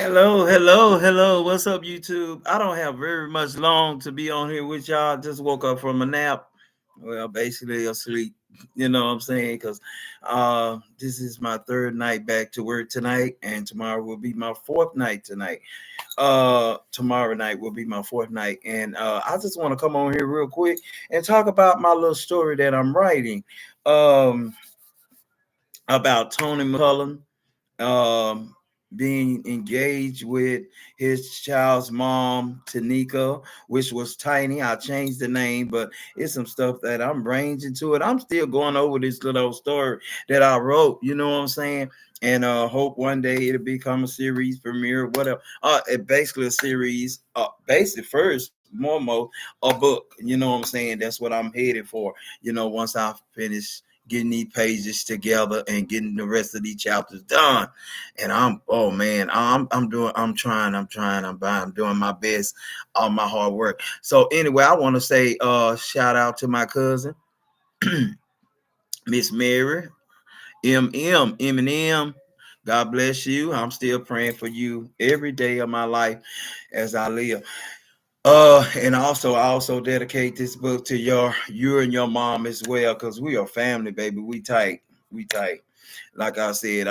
Hello, hello, hello. What's up, YouTube? I don't have very much long to be on here with y'all. Just woke up from a nap. Well, basically asleep. You know what I'm saying? Because this is my third night back to work tonight, and tomorrow will be my fourth night tonight. Tomorrow night will be my fourth night, and I just want to come on here real quick and talk about my little story that I'm writing um, about Tony McCullum um being engaged with his child's mom, Tenika, which was Tiny. I changed the name, but it's some stuff that I'm ranging to it. I'm still going over this little story that I wrote, you know what I'm saying? And hope one day it'll become a series premiere, whatever. It basically a series, basic first, foremost, a book. You know what I'm saying? That's what I'm headed for. Once I finish getting these pages together and getting the rest of these chapters done. And oh man, I'm doing my best, all my hard work. So anyway, I want to say shout out to my cousin, Miss Mary, Eminem. God bless you. I'm still praying for you every day of my life as I live. And I also dedicate this book to you and your mom as well, because we are family, baby. We tight. We tight. Like I said,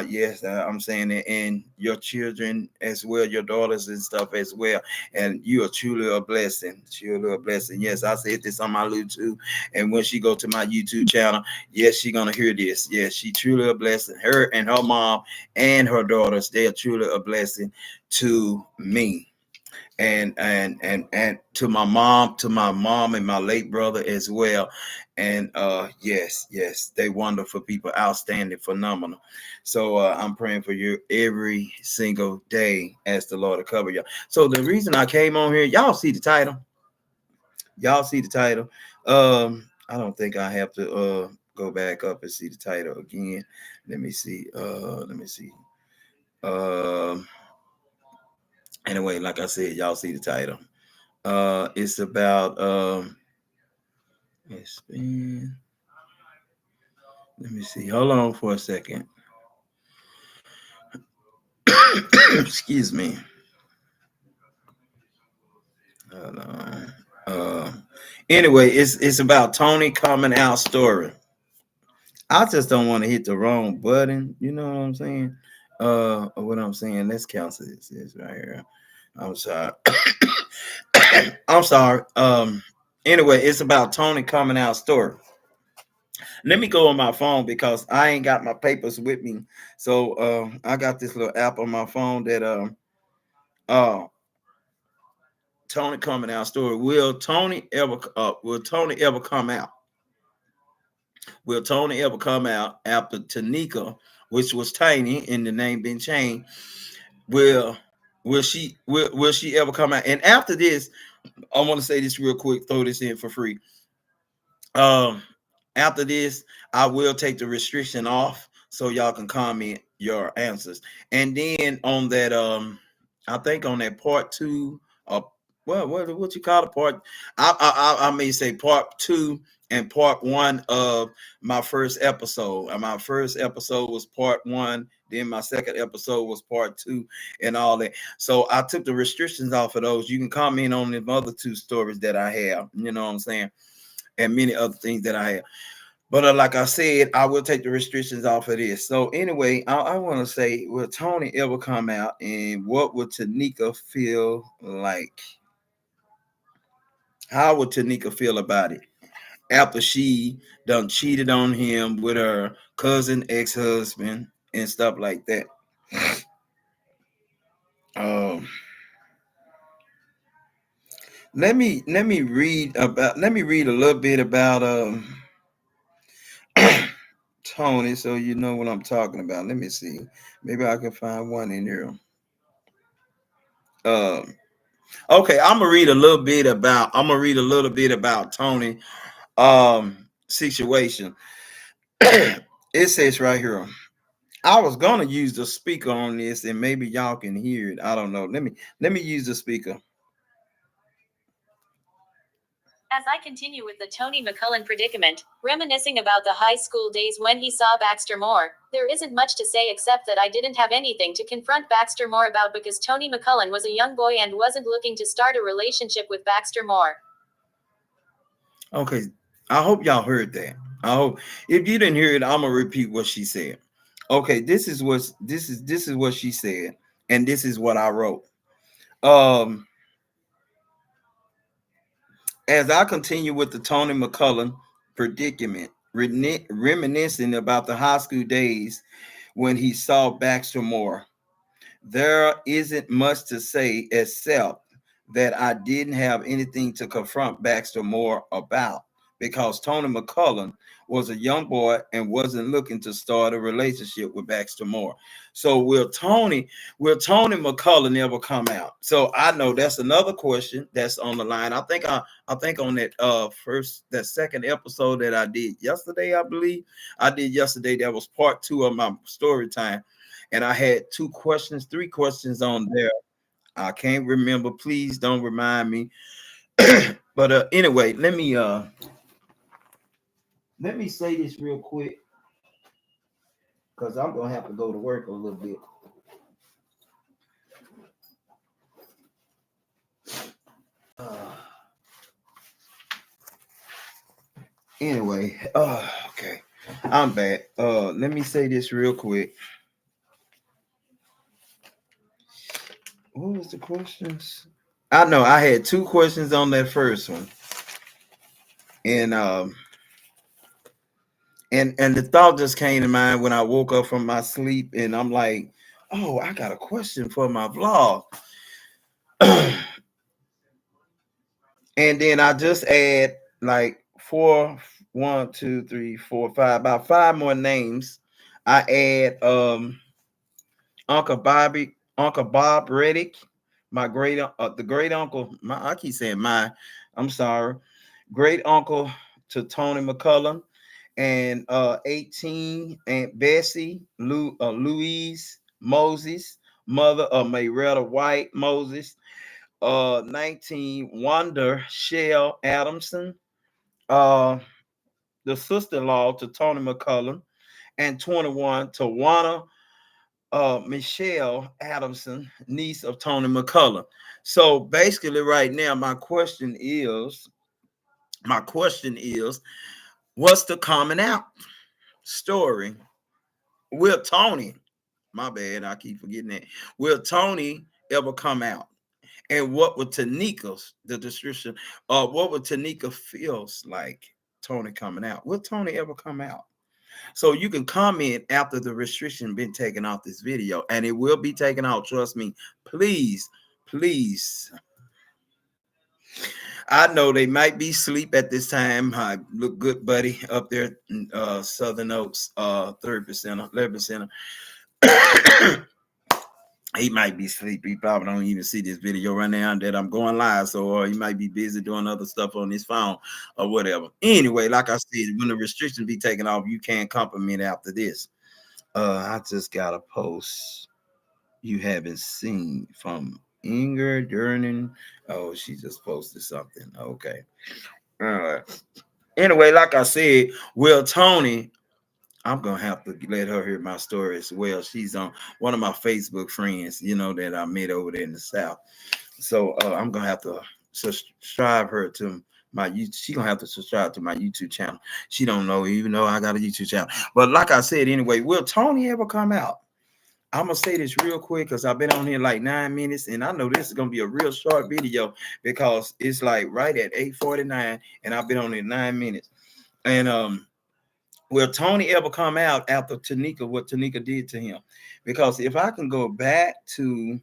yes, I'm saying it, and your children as well, your daughters and stuff as well. And you are truly a blessing. Truly a blessing. Yes, I said this on my YouTube. And when she go to my YouTube channel, yes, she gonna hear this. Yes, she truly a blessing. Her and her mom and her daughters, they are truly a blessing to me and to my mom and my late brother as well. And yes, they wonderful people, outstanding, phenomenal. So I'm praying for you every single day as the Lord to cover you. So the reason I came on here, y'all see the title. I don't think I have to go back up and see the title again. Let me see. um anyway, like I said, y'all see the title. It's about it's been, let me see. Hold on for a second. Excuse me. Hold on. Uh, anyway, it's about Tony coming out story. I just don't want to hit the wrong button. You know what I'm saying? What I'm saying. Let's cancel this right here. I'm sorry. I'm sorry. Anyway, it's about Tony coming out story. Let me go on my phone because I ain't got my papers with me. So I got this little app on my phone that uh Tony coming out story. Will Tony ever come out? Will Tony ever come out after Tenika, which was Tiny and the name been changed? Will will she ever come out? And after this, I want to say this real quick, throw this in for free. Um, After this, I will take the restriction off so y'all can comment your answers. And then on that, I think on that part two, well, what you call it, part? I may say part two and part one of my first episode. And my first episode was part one. Then my second episode was part two, and all that. So I took the restrictions off of those. You can comment on the other two stories that I have. You know what I'm saying? And many other things that I have. But like I said, I will take the restrictions off of this. So anyway, I want to say, will Tony ever come out, and what would Tanika feel like? How would Tanika feel about it after she done cheated on him with her cousin, ex-husband, and stuff like that? Um, let me read a little bit about Tony, so you know what I'm talking about. Let me see. Maybe I can find one in here. Um, okay, I'm gonna read a little bit about Tony situation. It says right here. I was gonna use the speaker on this, and maybe y'all can hear it. I don't know. Let me use the speaker. As I continue with the Tony McCullen predicament, reminiscing about the high school days when he saw Baxter Moore, there isn't much to say except that I didn't have anything to confront Baxter Moore about because Tony McCullen was a young boy and wasn't looking to start a relationship with Baxter Moore. Okay, I hope y'all heard that. I hope if you didn't hear it, I'm gonna repeat what she said. Okay, this is what she said, and this is what I wrote. Um, as I continue with the Tony McCullen predicament, reminiscing about the high school days when he saw Baxter Moore. There isn't much to say except that I didn't have anything to confront Baxter Moore about because Tony McCullen was a young boy and wasn't looking to start a relationship with Baxter Moore. So will Tony McCullen ever come out? So I know that's another question that's on the line. I think on that second episode that I did yesterday, I believe I did yesterday. That was part two of my story time, and I had three questions on there. I can't remember. Please don't remind me. But anyway, let me say this real quick because I'm gonna have to go to work a little bit. Uh, anyway, okay, I'm back. Let me say this real quick. What was the questions? I know I had two questions on that first one, and and the thought just came to mind when I woke up from my sleep, and I'm like, oh, I got a question for my vlog. And then I just add like four, one, two, three, four, five, about five more names. I add Uncle Bob Reddick, my the great uncle. I keep saying my. I'm sorry, great uncle to Tony McCullum, and 18 Aunt Bessie, Louise Moses, mother of Mayretta White Moses, 19 Wanda Shell Adamson, uh, the sister-in-law to Tony McCullum, and 21 Tawana Michelle Adamson, niece of Tony McCullum. So basically, right now, my question is, what's the coming out story? Will Tony, my bad, I keep forgetting that. Will Tony ever come out? And what would Tanika's the description? What would Tanika feels like Tony coming out? Will Tony ever come out? So you can comment after the restriction been taken off this video, and it will be taken out. Trust me, please, please. I know they might be asleep at this time. I look good, buddy, up there in Southern Oaks, 30%, 11%. He might be sleepy. He probably don't even see this video right now that I'm going live. So he might be busy doing other stuff on his phone or whatever. Anyway, like I said, when the restrictions be taken off, you can't compliment after this. I just got a post you haven't seen from Inger Durnin. Oh, she just posted something. Okay. All right. Anyway, like I said, Will Tony, I'm gonna have to let her hear my story as well. She's on one of my Facebook friends, that I met over there in the South. So I'm gonna have to subscribe her to my YouTube. She gonna have to subscribe to my YouTube channel. She don't know, even though I got a YouTube channel. But like I said, anyway, will Tony ever come out? I'm gonna say this real quick because I've been on here like 9 minutes, and I know this is gonna be a real short video because it's like right at 8:49, and I've been on here 9 minutes. And will Tony ever come out after Tenika, what Tenika did to him? Because if I can go back to,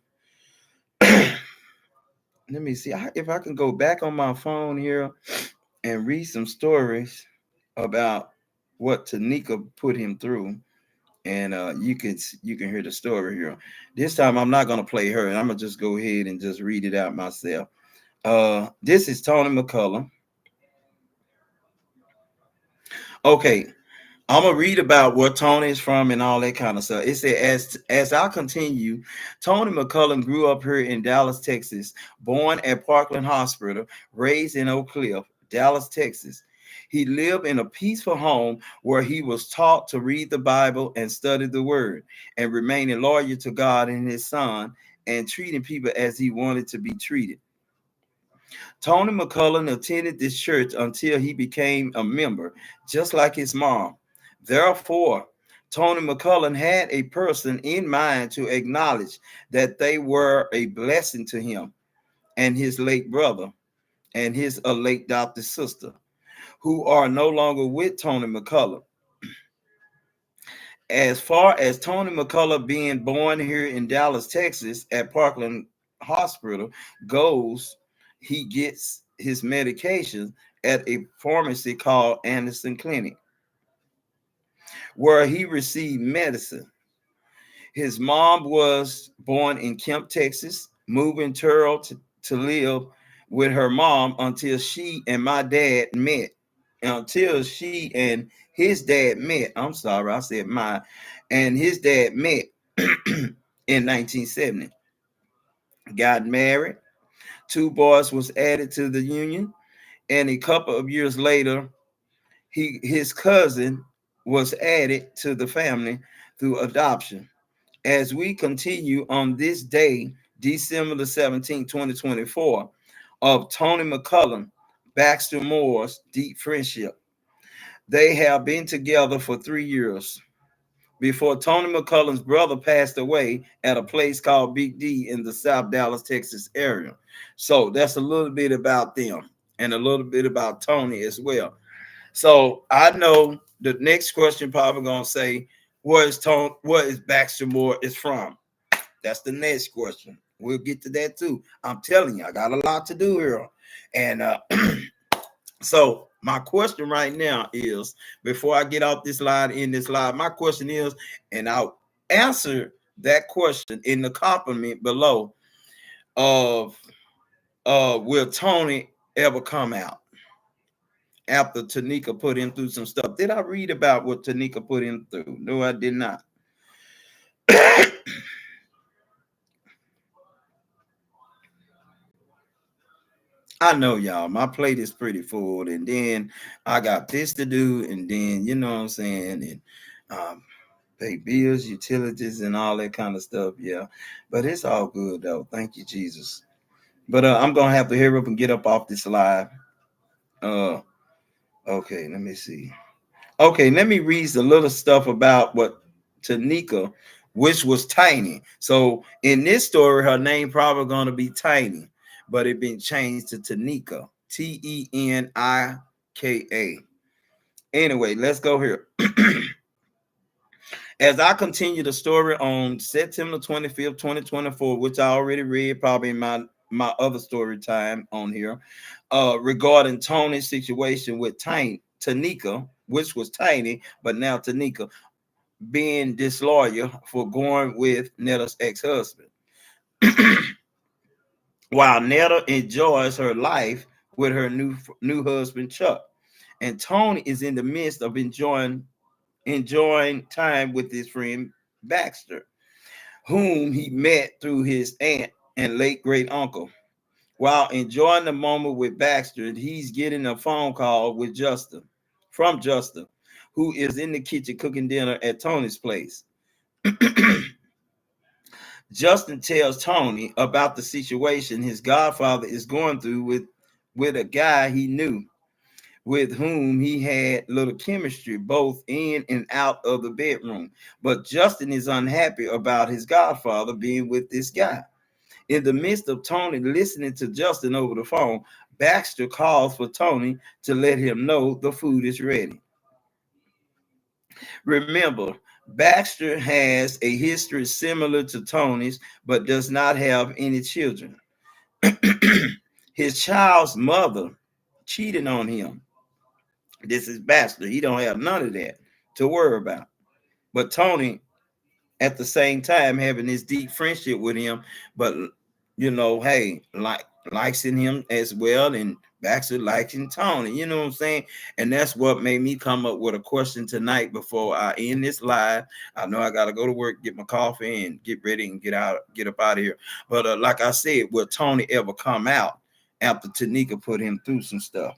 let me see, if I can go back on my phone here and read some stories about what Tenika put him through, and you can hear the story here. This time I'm not gonna play her, and I'm gonna just go ahead and just read it out myself. This is Tony McCullum. Okay, I'm gonna read about where Tony is from and all that kind of stuff. It said, as I continue, Tony McCullum grew up here in Dallas, Texas, born at Parkland Hospital, raised in Oak Cliff, Dallas, Texas. He lived in a peaceful home where he was taught to read the Bible and study the word, and remaining loyal to God and his son, and treating people as he wanted to be treated. Tony McCullough attended this church until he became a member, just like his mom. Therefore, Tony McCullough had a person in mind to acknowledge that they were a blessing to him and his late brother and his late adopted sister, who are no longer with Tony McCullough. As far as Tony McCullough being born here in Dallas, Texas, at Parkland Hospital goes, he gets his medications at a pharmacy called Anderson Clinic, where he received medicine. His mom was born in Kemp, Texas, moving to live with her mom until she and my dad met. Until she and his dad met. I'm sorry, I said my, and his dad met in 1970. Got married. Two boys was added to the union, and a couple of years later, his cousin was added to the family through adoption. As we continue on this day, December the 17th, 2024, of Tony McCullough, Baxter Moore's deep friendship. They have been together for 3 years before Tony McCullough's brother passed away at a place called Big D in the South Dallas, Texas area. So that's a little bit about them and a little bit about Tony as well. So I know the next question probably gonna say, where is Baxter Moore is from? That's the next question. We'll get to that too. I'm telling you, I got a lot to do here. And so my question right now is, before I get off this line in this live, my question is, and I'll answer that question in the compliment below of will Tony ever come out after Tenika put him through some stuff? Did I read about what Tenika put him through? No, I did not. I know, y'all, my plate is pretty full, and then I got this to do, and then you know what I'm saying, and pay bills, utilities, and all that kind of stuff. Yeah, but it's all good though. Thank you, Jesus. But I'm gonna have to hurry up and get up off this live. Uh, okay, let me see. Okay, let me read a little stuff about what Tenika, which was Tiny. So in this story, her name probably gonna be Tiny, but it been changed to Tenika, Tenika. Anyway, let's go here. As I continue the story on September 25th, 2024, which I already read probably in my other story time on here, regarding Tony's situation with Tenika, which was Tiny, but now Tenika, being disloyal for going with Netta's ex-husband. While Netta enjoys her life with her new husband Chuck, and Tony is in the midst of enjoying time with his friend Baxter, whom he met through his aunt and late great uncle. While enjoying the moment with Baxter, he's getting a phone call from Justin, who is in the kitchen cooking dinner at Tony's place. Justin tells Tony about the situation his godfather is going through with a guy he knew, with whom he had little chemistry both in and out of the bedroom. But Justin is unhappy about his godfather being with this guy. In the midst of Tony listening to Justin over the phone, Baxter calls for Tony to let him know the food is ready. Remember, Baxter has a history similar to Tony's, but does not have any children. His child's mother cheated on him. This is Baxter. He don't have none of that to worry about. But Tony, at the same time, having this deep friendship with him, but hey, likes in him as well, and Baxter liking Tony. You know what I'm saying? And that's what made me come up with a question tonight before I end this live. I know I gotta go to work, get my coffee, and get ready and get up out of here. But like I said, will Tony ever come out after Tenika put him through some stuff?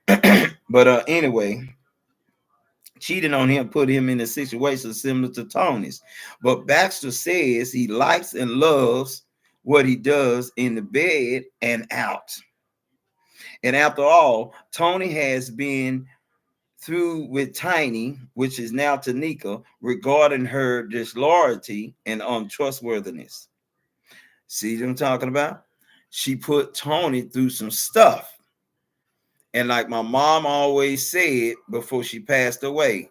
But anyway, cheating on him put him in a situation similar to Tony's. But Baxter says he likes and loves what he does in the bed and out. And after all, Tony has been through with Tiny, which is now Tenika, regarding her disloyalty and untrustworthiness. See what I'm talking about? She put Tony through some stuff. And like my mom always said before she passed away,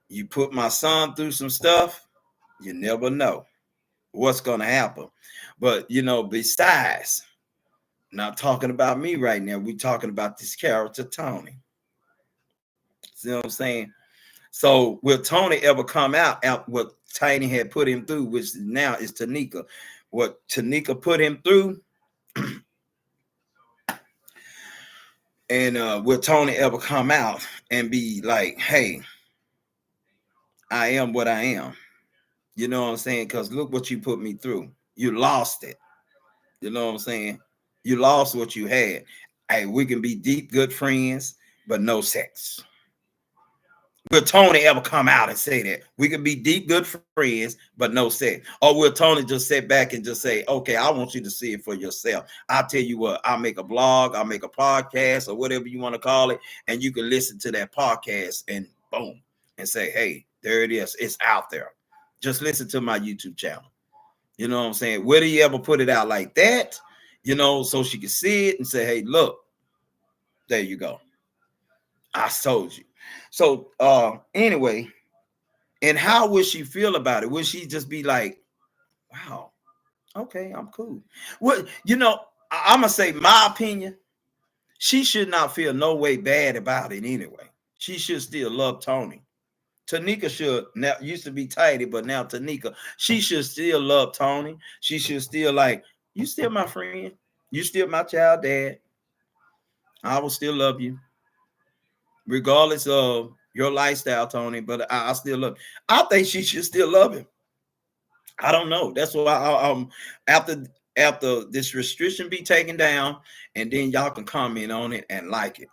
you put my son through some stuff, you never know what's going to happen. But, besides, not talking about me right now, we're talking about this character, Tony. See what I'm saying? So will Tony ever come out what Tiny had put him through, which now is Tenika? What Tenika put him through, and will Tony ever come out and be like, hey, I am what I am? You know what I'm saying? Because look what you put me through. You lost it. You know what I'm saying? You lost what you had. Hey, we can be deep, good friends, but no sex. Will Tony ever come out and say that? We can be deep, good friends, but no sex. Or will Tony just sit back and just say, okay, I want you to see it for yourself. I'll tell you what, I'll make a blog, I'll make a podcast, or whatever you want to call it, and you can listen to that podcast and boom, and say, hey, there it is. It's out there. Just listen to my YouTube channel. You know what I'm saying? Will he ever put it out like that? So she can see it and say, hey, look, there you go. I told you. So anyway, and how would she feel about it? Would she just be like, wow, okay, I'm cool? What, I'm gonna say my opinion, she should not feel no way bad about it anyway. She should still love Tony. Tenika should, now used to be Tidy, but now Tenika, she should still love Tony. She should still like, you still my friend. You still my child dad. I will still love you, regardless of your lifestyle, Tony. But I still love. I think she should still love him. I don't know. That's why after this restriction be taken down, and then y'all can comment on it and like it.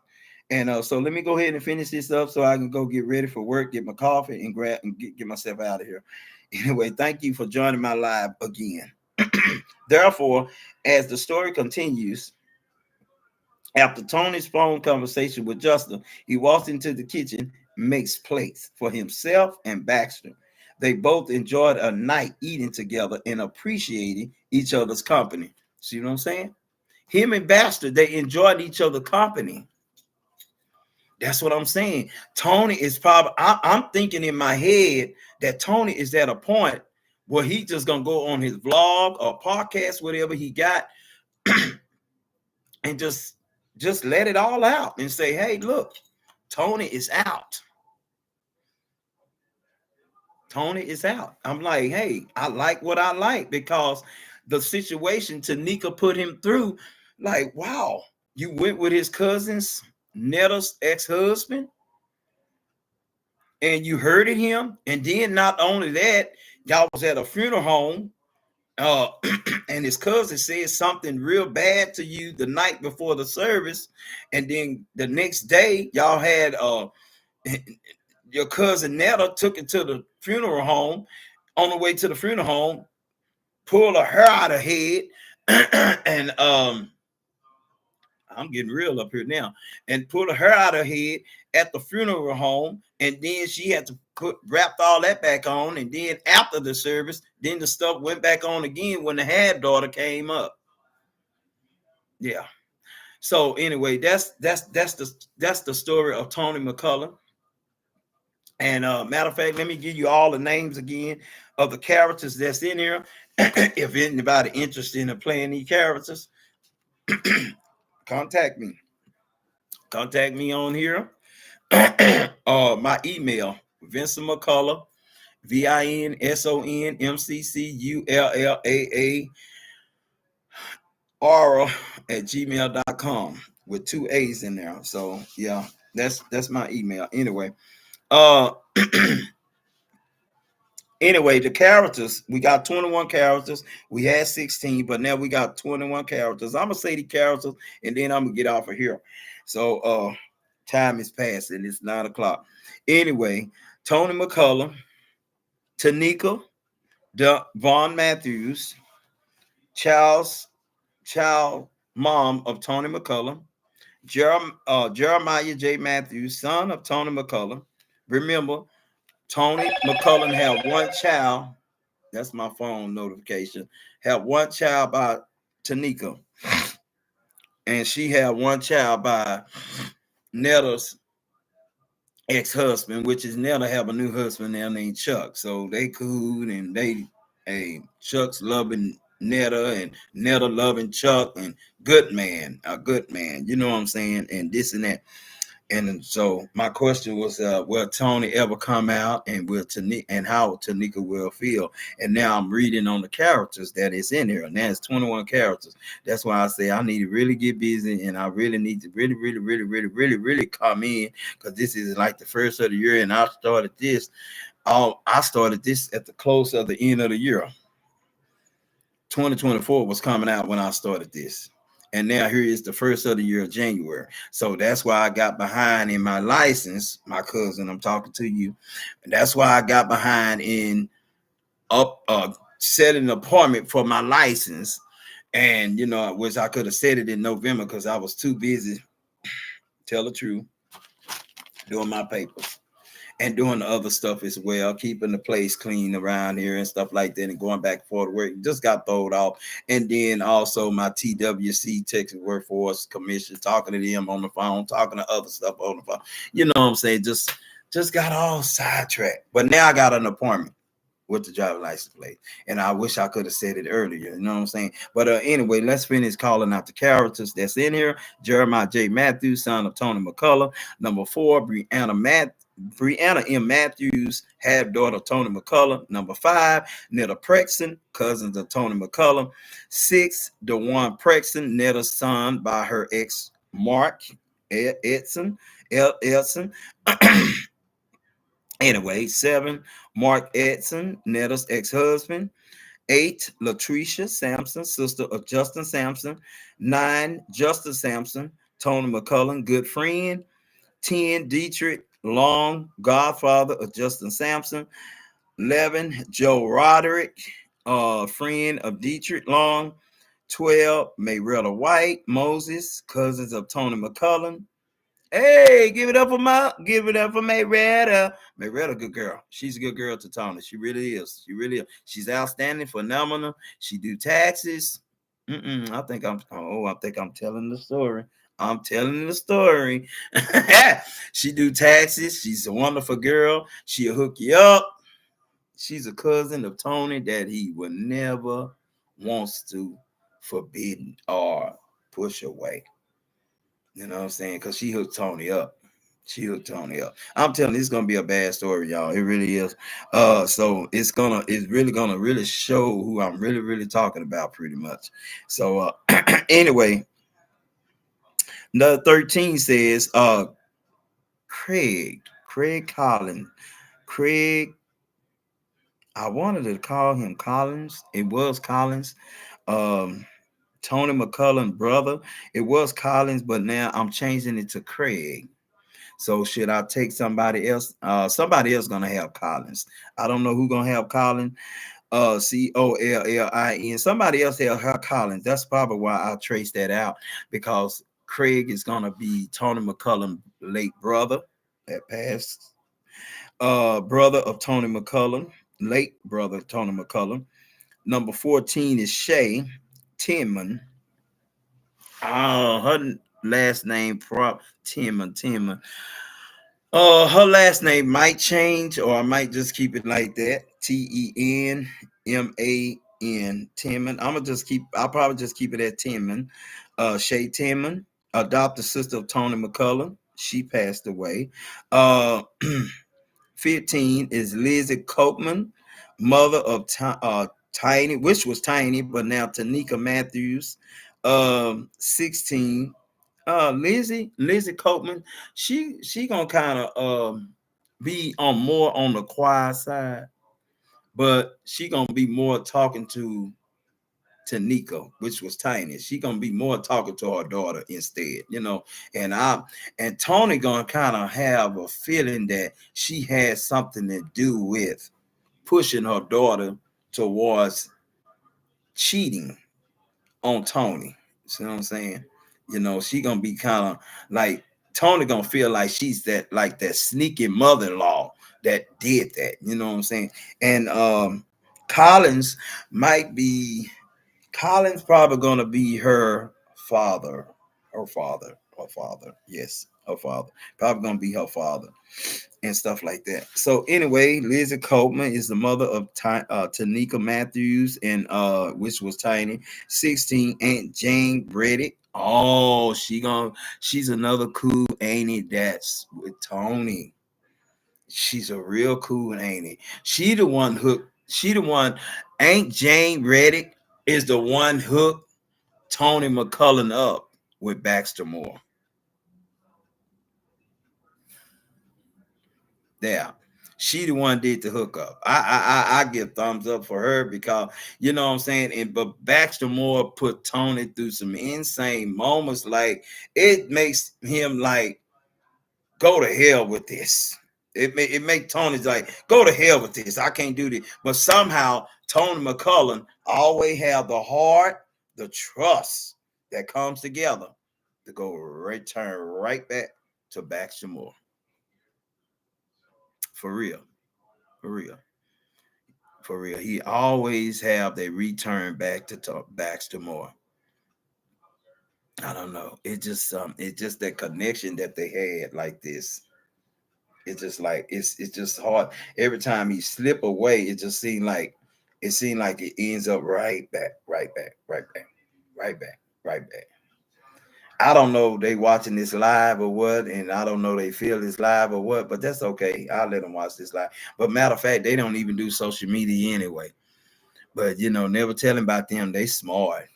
And so let me go ahead and finish this up so I can go get ready for work, get my coffee, and grab and get myself out of here. Anyway, thank you for joining my live again. Therefore, as the story continues, after Tony's phone conversation with Justin, he walks into the kitchen, makes plates for himself and Baxter. They both enjoyed a night eating together and appreciating each other's company. See what I'm saying? Him and Baxter, they enjoyed each other's company. That's what I'm saying. Tony is probably, I'm thinking in my head that Tony is at a point where he just gonna go on his vlog or podcast, whatever he got, and just let it all out and say, hey, look, Tony is out. Tony is out. I'm like, hey, I like what I like, because the situation Tenika put him through, like, wow, you went with his cousin's Netta's ex-husband and you hurted him. And then not only that, y'all was at a funeral home, and his cousin said something real bad to you the night before the service, and then the next day y'all had your cousin Netta took it to the funeral home. On the way to the funeral home, pulled her hair out of her head, and I'm getting real up here now, and pulled her hair out of her head at the funeral home, and then she had to wrapped all that back on, and then after the service, then the stuff went back on again when the Had daughter came up. Yeah. So anyway, that's the story of Tony McCullough. And matter of fact, let me give you all the names again of the characters that's in here. If anybody interested in playing these characters, contact me. Contact me on here. My email, Vincent McCullough, VINSONMCCULLAA Aura at gmail.com with 2 A's in there. So yeah, that's my email. Anyway, anyway, the characters, we got 21 characters. We had 16, but now we got 21 characters. I'm gonna say the characters and then I'm gonna get off of here. So Time is passing. It's 9 o'clock. Anyway, Tony McCullum, Tenika, Vaughn Matthews, Charles, child mom of Tony McCullum, Jeremiah J. Matthews, son of Tony McCullum. Remember, Tony McCullum had one child. That's my phone notification. Had one child by Tenika, and she had one child by Netta's ex-husband, which is Netta have a new husband now named Chuck. So they cool and they Chuck's loving Netta and Netta loving Chuck and good man, a good man. You know what I'm saying? And this and that. And so my question was, will Tony ever come out, and will Tanika, and how Tanika will feel? And now I'm reading on the characters that is in here, and that's 21 characters. That's why I say I need to really get busy, and I really need to really come in, because this is like the first of the year, and I started this. I started this at the close of the end of the year. 2024 was coming out when I started this. And now here is the first of the year of January. So that's why I got behind in my license, my cousin, I'm talking to you. And that's why I got behind in setting an appointment for my license. And I wish I could have said it in November because I was too busy, tell the truth, doing my papers and doing the other stuff as well, keeping the place clean around here and stuff like that, and going back and forth to work. Just got thrown off. And then also my TWC, Texas Workforce Commission, talking to them on the phone, talking to other stuff on the phone. You know what I'm saying? Just got all sidetracked. But now I got an appointment with the driver license plate. And I wish I could have said it earlier. You know what I'm saying? But anyway, let's finish calling out the characters that's in here. Jeremiah J. Matthews, son of Tony McCullough. Number 4, Brianna M. Matthews, half daughter of Tony McCullum. Number 5, Netta Prexon, cousins of Tony McCullum. 6, DeJuan Prexon, Netta's son by her ex Mark Edson. Anyway, 7, Mark Edson, Netta's ex-husband. 8, Latricia Sampson, sister of Justin Sampson. 9, Justin Sampson, Tony McCullum, good friend. 10, Dietrich Long, godfather of Justin Sampson. 11, Joe Roderick, friend of Dietrich Long. 12, Mayretta White Moses, cousins of Tony McCullum. Hey, give it up for Mayretta. Mayretta, good girl. She's a good girl to Tony. She really is. She really is. She's outstanding, phenomenal. She do taxes. I think I'm telling the story. I'm telling the story. She do taxes. She's a wonderful girl. She'll hook you up. She's a cousin of Tony that he would never wants to forbidden or push away. You know what I'm saying? Because she hooked Tony up. She hooked Tony up. I'm telling you, it's gonna be a bad story, y'all. It really is. So it's really gonna really show who I'm really talking about, pretty much. So anyway, number 13 says Craig Collins. Craig, I wanted to call him Collins. It was Collins. Um Tony McCullum brother. It was Collins, but now I'm changing it to Craig. So should I take somebody else? Somebody else gonna have Collins. I don't know who gonna have Collins. Collin. Somebody else have Collins. That's probably why I traced that out, because Craig is gonna be Tony McCullum late brother that passed. Brother of Tony McCullum, late brother of Tony McCullum. Number 14 is Shay Tinman. Her last name Tinman. Her last name might change, or I might just keep it like that. Tenman. Tinman. I'll probably just keep it at Tinman. Shay Tinman, adopted sister of Tony McCullum. She passed away. Uh 15 is Lizzie Copeman, mother of Tiny, which was Tiny, but now Tenika Matthews. 16, Lizzie Copeman. She gonna kind of be on more on the quiet side, but she gonna be more talking to Tenika, which was Tiny. She gonna be more talking to her daughter instead, you know. And Tony gonna kind of have a feeling that she has something to do with pushing her daughter towards cheating on Tony. See what I'm saying? You know, she gonna be kind of like Tony gonna feel like she's that sneaky mother-in-law that did that. You know what I'm saying? And Collins might be Collins probably gonna be her father. Her father. Yes, her father. Probably gonna be her father and stuff like that. So anyway, Lizzie Coleman is the mother of Tenika Matthews, and which was Tiny. 16, Aunt Jane Reddick. Oh, she's another cool auntie that's with Tony. She's a real cool auntie. She the one. Aunt Jane Reddick is the one hooked Tony McCullen up with Baxter Moore. There. She the one did the hookup. I give thumbs up for her because you know what I'm saying. And but Baxter Moore put Tony through some insane moments. Like it makes him like go to hell with this. It make Tony's like go to hell with this. I can't do this. But somehow Tony McCullen always have the heart, the trust that comes together to go turn right back to Baxter Moore. For real. For real. For real. He always have they return back to talk Baxter Moore. I don't know. It's just that connection that they had like this. It's just like it's just hard. Every time he slip away, it seemed like it ends up right back, right back, right back, right back, right back. I don't know if they watching this live or what, and I don't know they feel this live or what, but that's okay. I'll let them watch this live. But matter of fact, they don't even do social media anyway. But you know, never telling about them. They smart.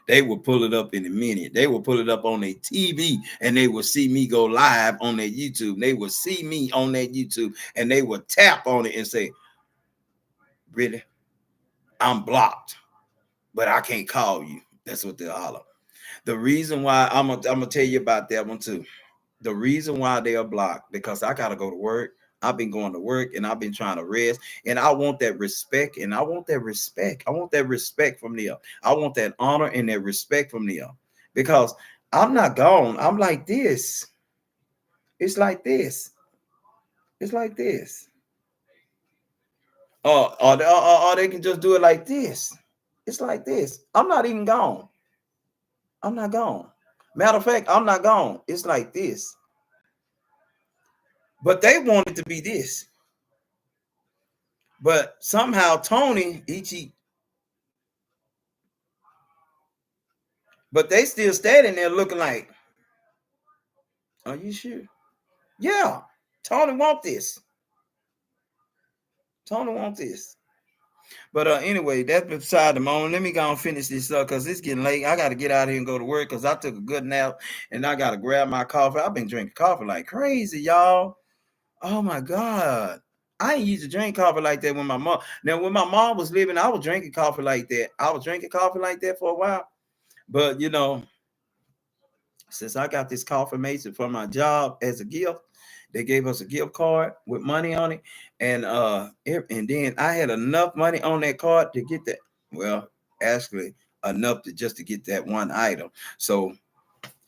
They will pull it up in a minute. They will pull it up on their TV and they will see me go live on their YouTube. They will see me on that YouTube and they will tap on it and say, really? I'm blocked, but I can't call you. That's what they'll holler. The reason why I'm gonna tell you about that one too. The reason why they are blocked because I gotta go to work. I've been going to work and I've been trying to rest, and I want that respect, and I want that respect. I want that respect from them. I want that honor and that respect from them because I'm not gone. I'm like this. It's like this. It's like this. Or they can just do it like this. It's like this. I'm not even gone. I'm not gone. Matter of fact, I'm not gone. It's like this. But they want it to be this. But somehow Tony, but they still standing there looking like, are you sure? Yeah. Tony want this. Tony want this. But anyway, that's beside the moment. Let me go and finish this up because it's getting late. I got to get out here and go to work because I took a good nap and I got to grab my coffee. I've been drinking coffee like crazy, y'all. Oh my God. I ain't used to drink coffee like that when my mom. Now, when my mom was living, I was drinking coffee like that. I was drinking coffee like that for a while. But you know, since I got this confirmation from my job as a gift, they gave us a gift card with money on it, and then I had enough money on that card to get that. Well, actually, enough to just to get that one item. So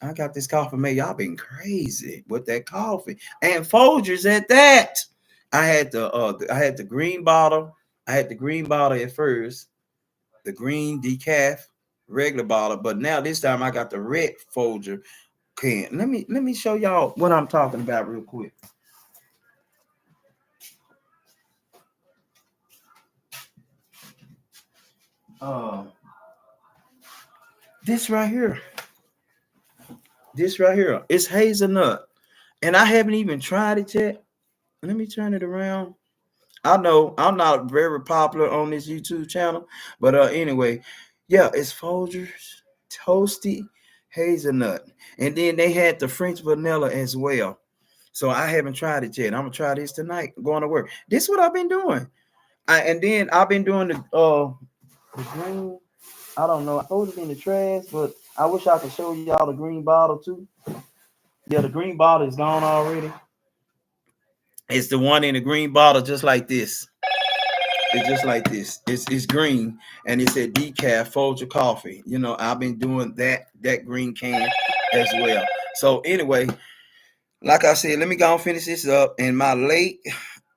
I got this confirmation. Y'all been crazy with that coffee and Folgers at that. I had the green bottle. I had the green bottle at first, the green decaf regular bottle, but now this time I got the red Folger can. Let me show y'all what I'm talking about real quick. Uh, this right here, it's hazelnut, and I haven't even tried it yet. Let me turn it around. I know I'm not very popular on this YouTube channel, but anyway, yeah, it's Folgers toasty hazelnut, and then they had the French vanilla as well. So I haven't tried it yet. I'm gonna try this tonight. Going to work. This is what I've been doing. And then I've been doing The green, I don't know. I put it in the trash, but I wish I could show y'all the green bottle too. Yeah, the green bottle is gone already. It's the one in the green bottle, just like this. It's just like this. It's green, and it said decaf Folger coffee. You know, I've been doing that green can as well. So anyway, like I said, let me go and finish this up. And my late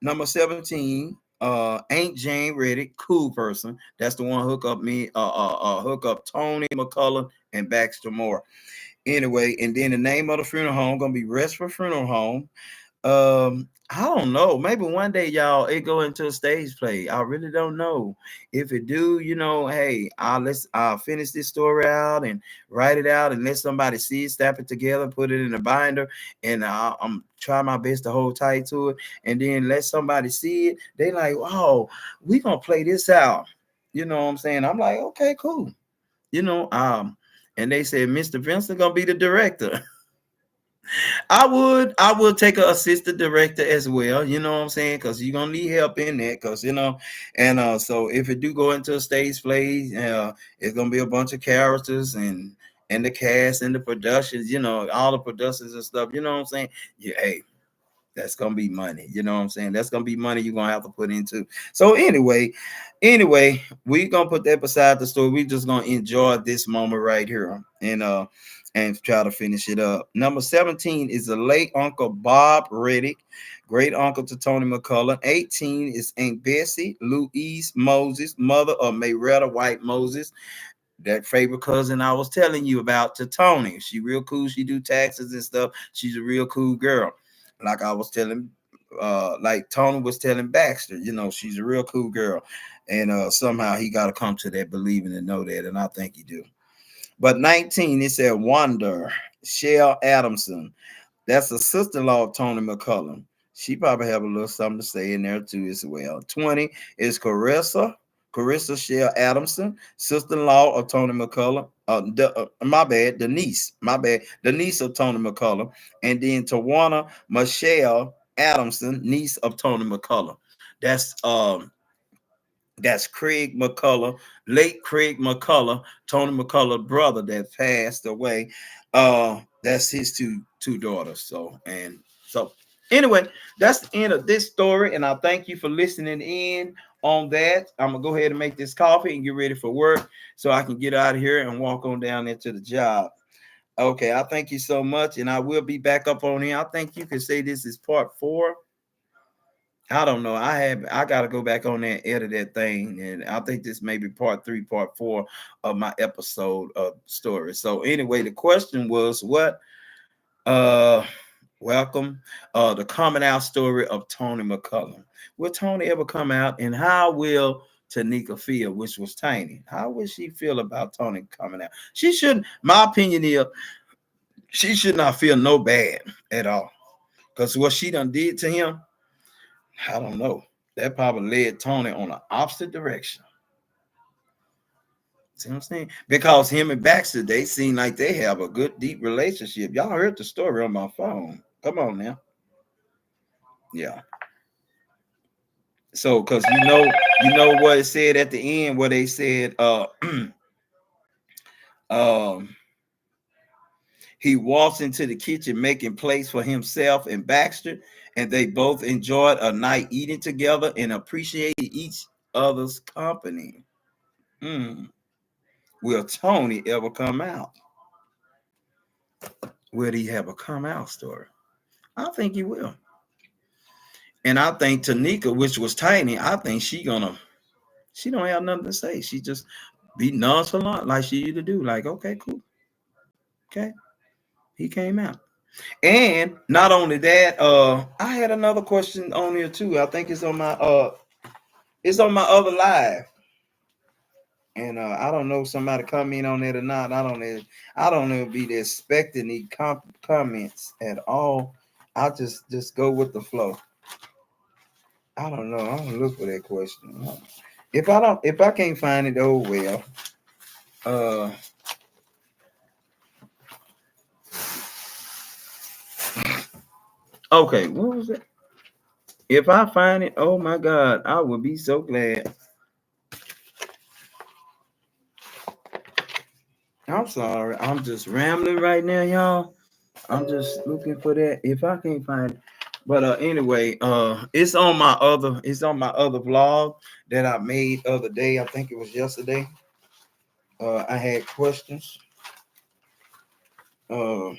number 17, Ain't Jane Reddick, cool person. That's the one hook up Tony McCullough and Baxter Moore. Anyway, and then the name of the funeral home gonna be Restful Funeral Home. I don't know. Maybe one day, y'all, it go into a stage play. I really don't know. If it do, you know, hey, I'll finish this story out and write it out and let somebody see it, snap it together, put it in a binder, and I'm try my best to hold tight to it, and then let somebody see it. They like, oh, we gonna play this out. You know what I'm saying? I'm like, okay, cool. You know, and they said Mr. Vincent gonna be the director. I would take an assistant director as well, you know what I'm saying? Because you're gonna need help in that, because and so if it do go into a stage play, it's gonna be a bunch of characters and the cast and the productions, all the productions and stuff, you know what I'm saying? Yeah, hey, that's gonna be money, you know what I'm saying? That's gonna be money you're gonna have to put into. So anyway, we gonna put that beside the story. We just gonna enjoy this moment right here and try to finish it up. Number 17 is the late Uncle Bob Reddick, great uncle to Tony McCullough. 18 is Aunt Bessie Louise Moses, mother of Mayretta White Moses, that favorite cousin I was telling you about to Tony. She real cool. She do taxes and stuff. She's a real cool girl. Like I was telling, like Tony was telling Baxter, she's a real cool girl. And somehow he got to come to that believing and know that. And I think he do. But 19, it said Wanda Shell Adamson. That's a sister-in-law of Tony McCullough. She probably have a little something to say in there too as well. 20 is Carissa Shell Adamson, sister-in-law of Tony McCullough. The niece of Tony McCullough. And then Tawana Michelle Adamson, niece of Tony McCullough. That's Craig McCullough, late Craig McCullough, Tony McCullough's brother that passed away. That's his two daughters. So anyway, that's the end of this story, and I thank you for listening in on that. I'm gonna go ahead and make this coffee and get ready for work so I can get out of here and walk on down into the job. Okay, I thank you so much, and I will be back up on here. I think you could say this is part 4. I don't know. I got to go back on there and edit that thing, and I think this may be part 3, part 4 of my episode of story. So anyway, the question was what? Welcome. The coming out story of Tony McCullough. Will Tony ever come out, and how will Tenika feel, which was Tiny? How will she feel about Tony coming out? She shouldn't. My opinion is she should not feel no bad at all, because what she done did to him. I don't know. That probably led Tony on the opposite direction. See what I'm saying? Because him and Baxter, they seem like they have a good, deep relationship. Y'all heard the story on my phone. Come on now. Yeah. So, because you know what it said at the end, where they said, um, he walks into the kitchen making place for himself and Baxter, and they both enjoyed a night eating together and appreciated each other's company. Mm. Will Tony ever come out? Will he have a come out story? I think he will. And I think Tenika, which was Tiny, I think she don't have nothing to say. She just be nonchalant like she used to do. Like, okay, cool. Okay. He came out. And not only that, I had another question on here too. I think it's on my other live. And I don't know if somebody comment on it or not. I don't know be expecting these comments at all. I just go with the flow. I don't know. I don't look for that question. If I can't find it, oh well. Uh, okay. What was it? If I find it, oh my God, I would be so glad. I'm sorry. I'm just rambling right now, y'all. I'm just looking for that. If I can't find it. But anyway, it's on my other vlog that I made other day. I think it was yesterday. I had questions. Uh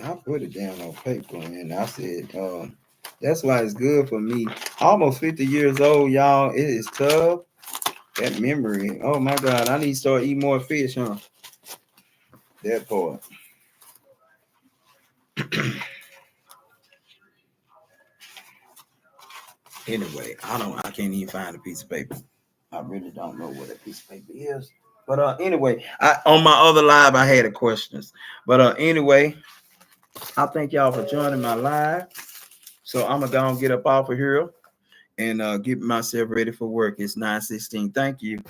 I put it down on paper and I said, that's why it's good for me. Almost 50 years old, y'all. It is tough. That memory. Oh my God. I need to start eating more fish, huh? That part. Anyway, I can't even find a piece of paper. I really don't know what a piece of paper is. But anyway, I on my other live I had a questions. But anyway, I thank y'all for joining my live. So I'm gonna go and get up off of here and get myself ready for work. It's 9:16. Thank you.